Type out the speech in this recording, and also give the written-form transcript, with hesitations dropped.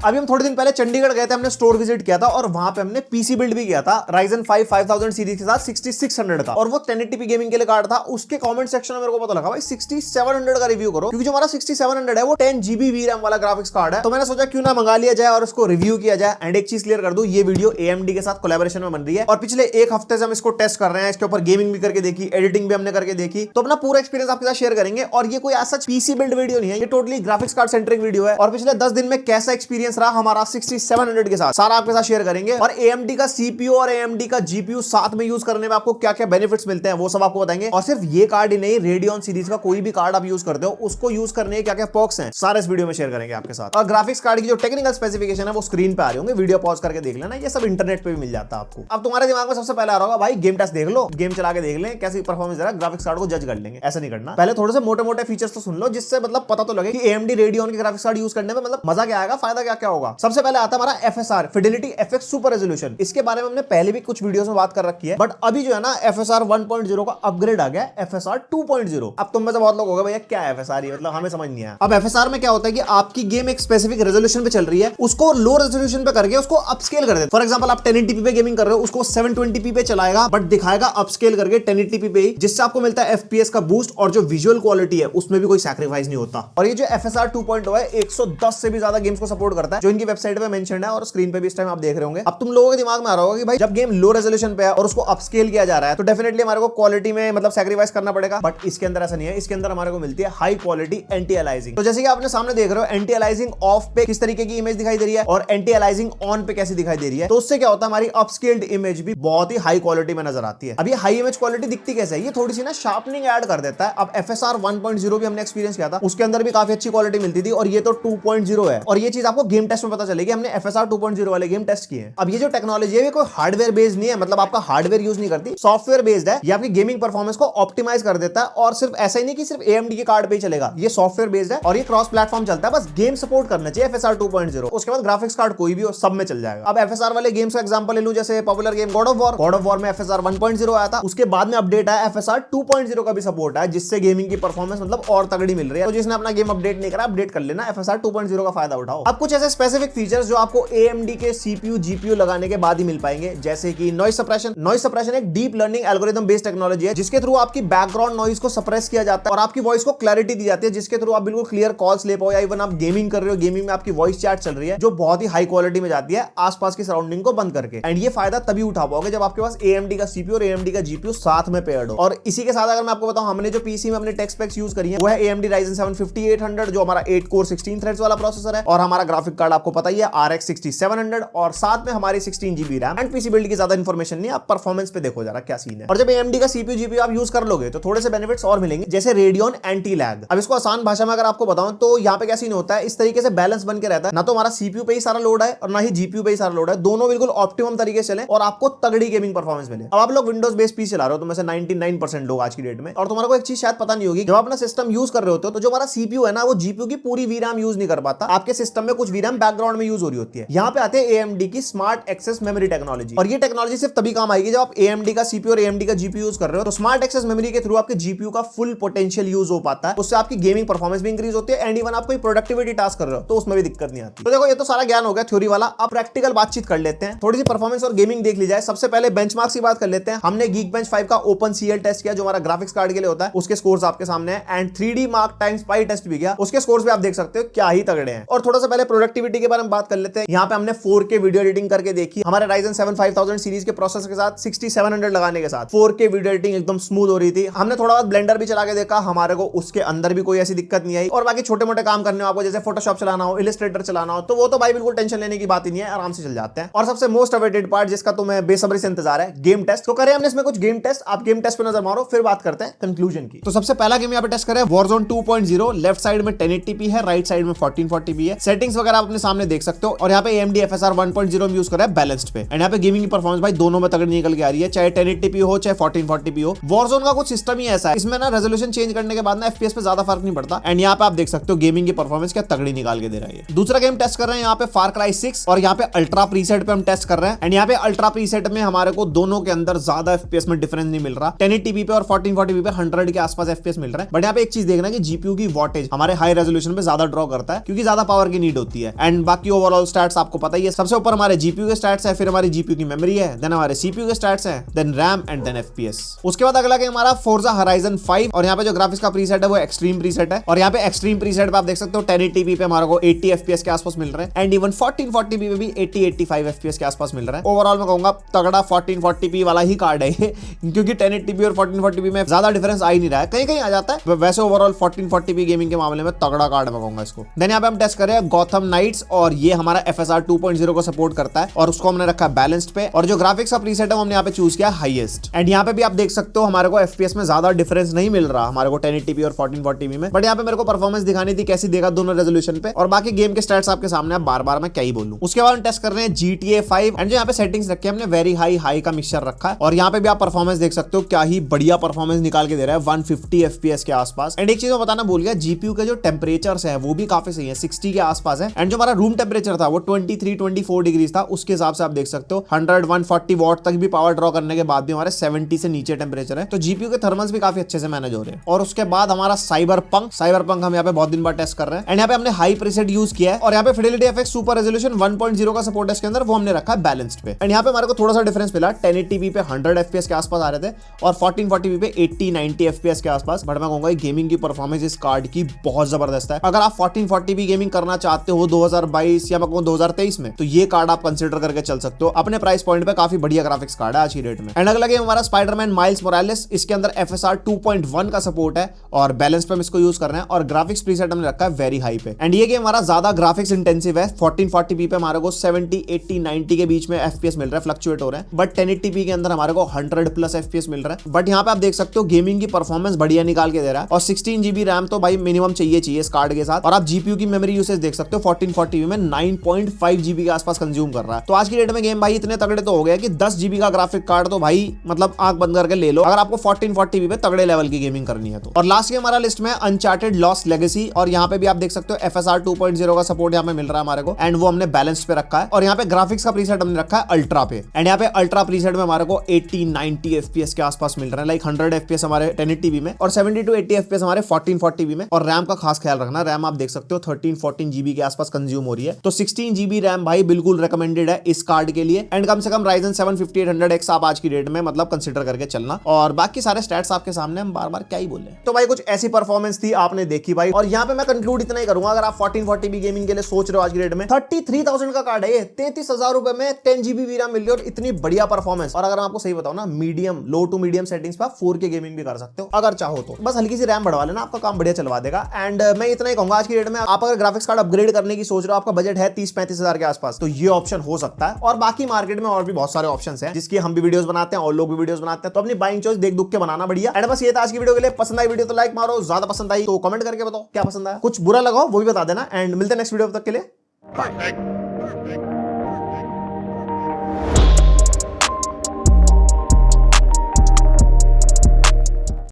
अभी हम थोड़े दिन पहले चंडीगढ़ गए थे, हमने स्टोर विजिट किया था और वहां पे हमने पीसी बिल्ड भी किया था Ryzen 5 5000 सीरीज के साथ 6600 का, और वो 1080p गेमिंग के लिए कार्ड था। उसके कमेंट सेक्शन में मेरे को पता लगा भाई 6700 का रिव्यू करो, क्योंकि जो हमारा 6700 है वो 10GB VRAM वाला ग्राफिक्स कार्ड है। तो मैंने सोचा क्यों ना मंगा लिया जाए और उसको रिव्यू किया जाए। एंड एक चीज क्लियर कर दूं, ये वीडियो AMD के साथ कोलैबोरेशन में बन रही है और पिछले एक हफ्ते से हम इसको टेस्ट कर रहे हैं। इसके ऊपर गेमिंग भी करके देखी, एडिटिंग भी हमने करके देखी, तो अपना पूरा एक्सपीरियंस आपके साथ शेयर करेंगे। और ये कोई ऐसा पीसी बिल्ड वीडियो नहीं है, ये totally graphics card centric video है। और पिछले 10 दिन में कैसा एक्सपीरियंस रहा हमारा 6700 के साथ, सारा आपके साथ शेयर करेंगे। और AMD का CPU और AMD का GPU साथ में यूज करने में आपको क्या क्या बेनिफिट्स मिलते हैं वो सब आपको बताएंगे। और सिर्फ ये कार्ड ही नहीं, रेडियन सीरीज का कोई भी कार्ड आप यूज करते हो उसको यूज करने के क्या क्या पर्क्स हैं, सारे इस वीडियो में शेयर करेंगे आपके साथ। और ग्राफिक्स कार्ड की जो टेक्निकल स्पेसिफिकेशन है वो स्क्रीन पे आ रही होंगे, वीडियो पॉज करके देख लेना, ये सब इंटरनेट पे भी मिल जाता है आपको। अब तुम्हारे दिमाग में सबसे पहले आ रहा होगा भाई गेम टेस्ट देख लो, गेम चला के देख लें कैसी परफॉर्मेंस दे रहा है, ग्राफिक्स कार्ड को जज कर लेंगे। ऐसा नहीं करना, पहले थोड़े से मोटे मोटे फीचर्स तो सुन लो, जिससे मतलब पता तो लगे कि AMD रेडियन के ग्राफिक्स कार्ड यूज करने में मतलब मजा क्या आएगा, फायदा क्या क्या होगा। सबसे पहले आता है हमारा FSR, Fidelity FX super resolution. इसके बारे में हमने पहले भी कुछ वीडियोस में बात कर रखी है, बट अभी जो है ना FSR 1.0 का अपग्रेड आ गया, FSR 2.0। अब तुम में से बहुत लोग होगा भैया क्या है FSR, मतलब हमें समझ नहीं आया। अब FSR में क्या होता है कि आपकी गेम एक स्पेसिफिक रेजोल्यूशन पे चल रही है, उसको लो रेजोल्यूशन पे करके उसको अपस्केल कर देते। फॉर एग्जांपल आप 1080p पे गेमिंग कर रहे हो, उसको 720p पे चलाएगा, बट दिखाएगा अपस्केल करके 1080p पे ही, जिससे आपको मिलता है FPS का बूस्ट और जो विजुअल क्वालिटी है उसमें भी कोई सैक्रिफाइस नहीं होता। और ये जो FSR 2.0 है 110 से भी ज्यादा गेम्स को सपोर्ट करता है, जो इनकी वेबसाइट पे मेंशन है और स्क्रीन पे भी इस टाइम आप देख रहे होंगे। अब तुम लोगों के दिमाग में आ रहा होगा कि भाई जब गेम लो रेजोल्यूशन पे है और उसको अपस्केल किया जा रहा है तो डेफिनेटली हमारे को क्वालिटी में मतलब सैक्रिफाइस करना पड़ेगा, बट इसके अंदर ऐसा नहीं है। इसके अंदर हमारे को मिलती है हाई क्वालिटी एंटी अलाइजिंग। तो जैसे कि आपने सामने देख रहे हो, एंटी अलाइजिंग ऑफ पे किस तरीके की इमेज दिखाई दे रही है और एंटी अलाइजिंग ऑन पे कैसी दिखाई दे रही है, तो उससे क्या होता है हमारी अपस्केल्ड इमेज भी बहुत ही हाई क्वालिटी में नजर आती है। अब ये हाई इमेज क्वालिटी दिखती कैसे है, ये थोड़ी सी ना शार्पनिंग ऐड कर देता है। अब FSR 1.0 भी हमने एक्सपीरियंस किया था, उसके अंदर भी काफी अच्छी क्वालिटी मिलती थी, और ये तो 2.0 है। और ये चीज आपको गेम टेस्ट में पता चलेगी, हमने FSR 2.0 वाले गेम टेस्ट किए हैं। अब ये जो टेक्नोलॉजी है कोई हार्डवेयर बेस्ड नहीं है, मतलब आपका हार्डवेयर यूज नहीं करती, सॉफ्टवेयर बेस्ड है। ये आपकी गेमिंग परफॉर्मेंस को ऑप्टिमाइज कर देता है। और सिर्फ ऐसा ही नहीं कि सिर्फ AMD के कार्ड पे ही चलेगा, ये सॉफ्टवेयर बेस्ड है और ये क्रॉस प्लेटफॉर्म चलता है। बस गेम सपोर्ट करना चाहिए FSR 2.0, उसके बाद ग्राफिक्स कार्ड कोई भी हो सब में चल जाएगा। अब FSR वाले गेम्स का एग्जांपल ले लूं, जैसे popular game God of war में FSR 1.0 आया था, उसके बाद में अपडेट आया FSR 2.0 का भी सपोर्ट है, जिससे गेमिंग की परफॉर्मेंस मतलब और तगड़ी मिल रही है। तो जिसने अपना गेम अपडेट नहीं करा, अपडेट कर लेना, FSR 2.0 का फायदा उठाओ। अब कुछ ऐसे स्पेसिफिक फीचर्स जो आपको AMD के CPU GPU लगाने के बाद ही मिल पाएंगे, जैसे कि नॉइस सप्रेशन। नॉइस सप्रेशन एक deep learning algorithm based technology है, जिसके थ्रू आपकी बैकग्राउंड नॉइस को सप्रेस किया जाता है और आपकी वॉइस को क्लैरिटी दी जाती है, जिसके थ्रू आप बिल्कुल क्लियर कॉल्स ले पाओ। या इवन आप गेमिंग कर रहे हो, गेमिंग में आपकी वॉइस चैट चल रही है जो बहुत ही हाई क्वालिटी में जाती है आसपास की सराउंडिंग को बंद करके। एंड ये फायदा तभी उठा पाओगे जब आपके पास AMD का CPU और AMD का GPU साथ में पेयर्ड हो। और इसी के साथ अगर मैं आपको बताऊं, हमने जो पीसी में अपने टेक स्पेक्स यूज करी है वो है AMD Ryzen 7 5800, जो हमारा 8 कोर 16 थ्रेड्स वाला प्रोसेसर है, और हमारा ग्राफिक कार्ड आपको पता ही है RX 6700, और साथ में हमारी 16GB RAM. And PC build की ज्यादा इंफॉर्मेशन नहीं, आप परफॉर्मेंस पे देखो जरा क्या सीन है। और जब AMD का CPU GPU आप यूज कर लोगे तो थोड़े से बेनिफिट्स और मिलेंगे, जैसे रेडियन एंटी लैग। अब इसको आसान भाषा में अगर आपको बताऊं तो यहाँ पे क्या सीन होता है, इस तरीके से बैलेंस बन के रहता है, ना तो हमारा CPU पे ही सारा लोड है और ना ही GPU पे ही सारा लोड है, दोनों बिल्कुल ऑप्टिमम तरीके से चले और आपको तगड़ी गेमिंग परफॉर्मेंस मिले। अब आप लोग विंडोज बेस्ड पीसी चला रहे हो, तो में से 99% लोग आज की डेट में, और तुम्हारा को एक चीज शायद पता नहीं होगी, जब आप अपना सिस्टम यूज कर रहे होते हो तो जो हमारा CPU है ना, वो GPU की पूरी VRAM यूज नहीं कर पाता, आपके सिस्टम में कुछ VRAM बैकग्राउंड में यूज हो रही होती है। यहाँ पे आते हैं AMD की स्मार्ट एक्सेस मेमोरी टेक्नोलॉजी, और ये टेक्नोलॉजी सिर्फ तभी काम आएगी जब आप AMD का CPU और AMD का GPU यूज कर रहे हो। तो स्मार्ट एक्सेस मेमोरी के थ्रू आपके GPU का फुल पोटेंशियल यूज हो पाता है, उससे आपकी गेमिंग परफॉर्मेंस भी इंक्रीज होती है। एंड इवन आप कोई प्रोडक्टिविटी टास्क कर रहे हो तो उसमें भी दिक्कत नहीं आती। तो देखो, ये तो सारा ज्ञान हो गया थ्योरी वाला, अब प्रैक्टिकल बातचीत कर लेते हैं, थोड़ी सी परफॉर्मेंस और गेमिंग देख ली जाए। सबसे पहले बेंचमार्क्स की बात कर लेते हैं। हमने Geekbench 5 का OpenCL टेस्ट किया, जो हमारा ग्राफिक्स कार्ड के लिए होता है, उसके स्कोर्स आपके सामने हैं। And 3D Mark Time Spy test भी किया, उसके स्कोर्स भी आप देख सकते हो क्या ही तगड़े हैं। और थोड़ा सा पहले प्रोडक्टिविटी के बारे में बात कर लेते हैं। यहाँ पे हमने 4K वीडियो एडिटिंग करके देखी, हमारे Ryzen 7 5000 सीरीज के प्रोसेसर के साथ 6700 लगाने के साथ 4K वीडियो एडिटिंग एकदम स्मूथ हो रही थी। हमने थोड़ा बहुत ब्लेंडर भी चला के देखा, हमारे को उसके अंदर भी कोई ऐसी दिक्कत नहीं आई। और बाकी छोटे मोटे काम करने हो आपको, जैसे फोटोशॉप चलाना हो, इलस्ट्रेटर चलाना हो, तो वो तो भाई बिल्कुल टेंशन लेने की बात ही नहीं है, आराम से चल जाते हैं। और सबसे मोस्ट अवेटेड पार्ट, जिसका तुम्हें बेसब्री से इंतजार है, गेम टेस्ट। तो करें हमने इसमें कुछ गेम टेस्ट, आप गेम टेस्ट पे नजर मारो, फिर बात करते हैं कंक्लूजन की। तो सबसे पहला गेम यहाँ पे टेस्ट करें Warzone 2.0। लेफ्ट साइड में 1080p है, राइट साइड में 1440p है। सेटिंग्स वगैरह आप अपने सामने देख सकते हो। और यहाँ पे AMD FSR 1.0 में यूज करा है बैलेंस्ड पे। एंड यहाँ पे गेमिंग की परफॉर्मेंस भाई दोनों में तगड़ी निकल के आ रही है, चाहे 1080p हो चाहे 1440p हो। Warzone का कुछ सिस्टम ही ऐसा है, इसमें ना रेजोल्यूशन चेंज करने के बाद ना FPS पे ज्यादा फर्क नहीं पड़ता। एंड यहाँ पे आप देख सकते हो गेमिंग की परफॉर्मेंस क्या तगड़ी निकाल के दे रहा है। दूसरा गेम टेस्ट कर रहे हैं यहाँ पे Far Cry 6, और यहाँ पे अल्ट्रा प्रीसेट पे हम टेस्ट कर रहे हैं। एंड यहाँ पे अल्ट्रा प्रीसेट में हमारे को दोनों के अंदर ज्यादा FPS में डिफरेंस नहीं मिल रहा। 1080p पे और 1440p पे 100 के आसपास FPS मिल रहा है। बट यहाँ पे एक चीज देखना कि GPU की वॉटेज हमारे हाई रेजोल्यूशन पे ज्यादा ड्रॉ करता है, क्योंकि ज्यादा पावर की नीड होती है। है। एंड बाकी ओवरऑल स्टैट्स आपको पता ही है, सबसे ऊपर हमारे जीपीयू के स्टैट्स है, फिर हमारी जीपीयू की मेमोरी है, देन हमारे सीपीयू के स्टैट्स है, then RAM and then FPS. उसके बाद अगला गेम हमारा फोर्जा होराइजन 5 और यहाँ पे जो ग्राफिक्स का प्रीसेट है वो एक्सट्रीम प्रीसेट है और यहाँ पे एक्सट्रीम प्रीसेट पे आप देख सकते हो 1080p पे हमारे को 80 fps के आसपास मिल रहे हैं एंड इवन 1440p पे भी 80-85 fps के आसपास मिल रहा है। ओवरऑल मैं कहूंगा तगड़ा 1440p वाला ही कार्ड है ये क्योंकि 1080p और 1440p में ज्यादा डिफरेंस आ ही नहीं रहा है, कहीं कहीं आ जाता है, वैसे ओवरऑल 1440p गेमिंग के मामले में तगड़ा कार्ड मैं कहूंगा इसको। देन यहाँ पे हम टेस्ट कर रहे हैं गॉथम नाइट्स और ये हमारा FSR 2.0 को सपोर्ट करता है और उसको हमने रखा है बैलेंस्ड पे और जो ग्राफिक्स का प्रीसेट है वो हमने यहाँ पे चूज किया हाईएस्ट। एंड यहाँ पे भी आप देख सकते हो हमारे को FPS में ज्यादा डिफरेंस नहीं मिल रहा हमारे को 1080p और 1440p में, बट यहाँ पे मेरे को परफॉर्मेंस दिखानी थी कैसी देगा दोनों रेजोल्यूशन पे और बाकी गेम के स्टैट्स आपके सामने अब बार बार मैं क्या ही बोलूं। उसके बाद हम टेस्ट कर रहे हैं GTA 5 एंड जो यहाँ पे सेटिंग्स रखी है हमने वेरी हाई का मिक्सचर रखा है और यहाँ पे भी आप परफॉर्मेंस देख सकते हो क्या ही बढ़िया परफॉर्मेंस निकाल के दे रहा है 150 FPS के आसपास। एंड एक चीज मैं बताना भूल गया, जीपीयू के जो टेम्परेचर्स है वो भी काफी सही है, 60 के आसपास है एंड जो हमारा रूम टेम्परेचर था वो 23-24 डिग्री था, उसके हिसाब से आप देख सकते हो 100-140 वॉट तक भी पावर ड्रॉ करने के बाद भी हमारे 70 से नीचे टेम्परेचर है, तो जीपीयू के थर्मल्स भी काफी अच्छे से मैनेज हो रहे हैं। और उसके बाद हमारा साइबर पंक हम यहाँ पे बहुत दिन बाद टेस्ट कर रहे हैं एंड यहाँ पे हमने हाई प्रीसेट यूज किया है और यहाँ पे फिडेलिटी एफएक्स सुपर रेजोल्यूशन 1.0 का सपोर्ट है इसके अंदर, वो हमने रखा है बैलेंस्ड पे। एंड यहाँ पे हमारे को थोड़ा सा डिफरेंस मिला, 1080p पे 100 fps के आसपास आ रहे थे और 1440p पे 80-90 fps के आसपास, बट मैं कहूंगा गेमिंग की परफॉर्मेंस इस कार्ड की बहुत जबरदस्त है। अगर आप 1440p गेमिंग करना चाहते हो 2022 या मैं कहूँ 2023 में, तो ये कार्ड आप कंसिडर करके चल सकते हो, अपने प्राइस पॉइंट पे काफी बढ़िया ग्राफिक्स कार्ड है आज की डेट में। एंड अगला गेम हमारा स्पाइडरमैन माइल्स मोरालेस, इसके अंदर FSR 2.1 का सपोर्ट है और बैलेंस पे हम इसको यूज कर रहे हैं और ग्राफिक्स प्रीसेट हमने रखा है वेरी हाई पे। एंड ये गेम हमारा ज्यादा ग्राफिक्स इंटेंसिव है, 1440p पे हमारे को 70, 80, 90 के बीच में FPS मिल रहा है, फ्लक्चुएट हो रहे हैं, बट 1080p के अंदर हमारे को 100+ FPS मिल रहा है। बट यहाँ पे आप देख सकते हो गेमिंग की परफॉर्मेंस बढ़िया निकाल के दे रहा है और 16 GB रैम तो भाई मिनिमम चाहिए इस कार्ड के साथ। और आप जीपीयू की मेमोरी यूसेज देख सकते हो 1440p में 9.5 GB के आसपास कंज्यूम कर रहा है। तो आज की डेट में गेम भाई इतने तगड़े तो हो गए कि 10 GB का ग्राफिक कार्ड तो भाई मतलब आंख बंद करके ले लो अगर आपको 1440p पे तगड़े लेवल की गेमिंग करनी है तो। और लास्ट गेम हमारा लिस्ट में अनचार्टेड लॉस्ट लेगेसी और यहाँ पे भी आप देख सकते हो FSR 2.0 का सपोर्ट यहाँ पे मिल रहा है हमारे को एंड वो हमने बैलेंस पे रखा है और यहाँ पे ग्राफिक्स का प्रीसेट हमने रखा है अल्ट्रा पे एंड यहाँ पे अल्ट्रा प्रीसेट में हमारे को 80-90 FPS के आसपास मिल रहा है, लाइक 100 FPS हमारे 1080p में और 70-80 FPS हमारे 1440p में। और रैम का खास ख्याल रखना, रैम आप देख सकते हो 13-14 GB के आसपास कंज्यूम हो रही है, तो 16 GB रैम भाई बिल्कुल रिकमेंडेड है इस कार्ड के लिए एंड कम से कम Ryzen 7 5800X आप आज की डेट में मतलब कंसिडर करके चलना। और बाकी सारे स्टैट्स आपके सामने हम बार बार क्या ही बोले। तो भाई कुछ ऐसी परफॉर्मेंस थी आपने देखी भाई, और यहाँ पे मैं कंक्लूड इतना ही करूंगा, अगर आप 1440p गेमिंग के लिए सोच रहे हो आज की डेट में 33,000 का कार्ड है ये, 33,000 रुपए में 10 GB वीराम मिल रही है और इतनी बढ़िया परफॉर्मेंस। और अगर आपको सही बताओ ना, medium low to medium settings पर 4K गेमिंग भी कर सकते हो अगर चाहो तो, बस हल्की सी रैम बढ़वा लेना, आपका काम बढ़िया चलवा देगा। एंड मैं इतना ही कहूंगा आज की डेट में आप अगर ग्राफिक्स कार्ड अपग्रेड करने की सोच रहे हो, आपका बजट है 30-35 हजार के आसपास, तो ये ऑप्शन हो सकता है। और बाकी मार्केट में और भी बहुत सारे ऑप्शन हैं जिसकी हम भी वीडियोस बनाते हैं और लोग भी वीडियोस बनाते हैं, तो अपनी बाइंग चॉइस देख दुख के बनाना बढ़िया। एंड बस ये था आज की वीडियो के लिए। पसंद आई वीडियो तो लाइक मारो, ज्यादा पसंद आई तो कमेंट करके बताओ क्या पसंद आया, कुछ बुरा लगा वो भी बता देना। एंड मिलते हैं नेक्स्ट वीडियो तक के लिए, बाय।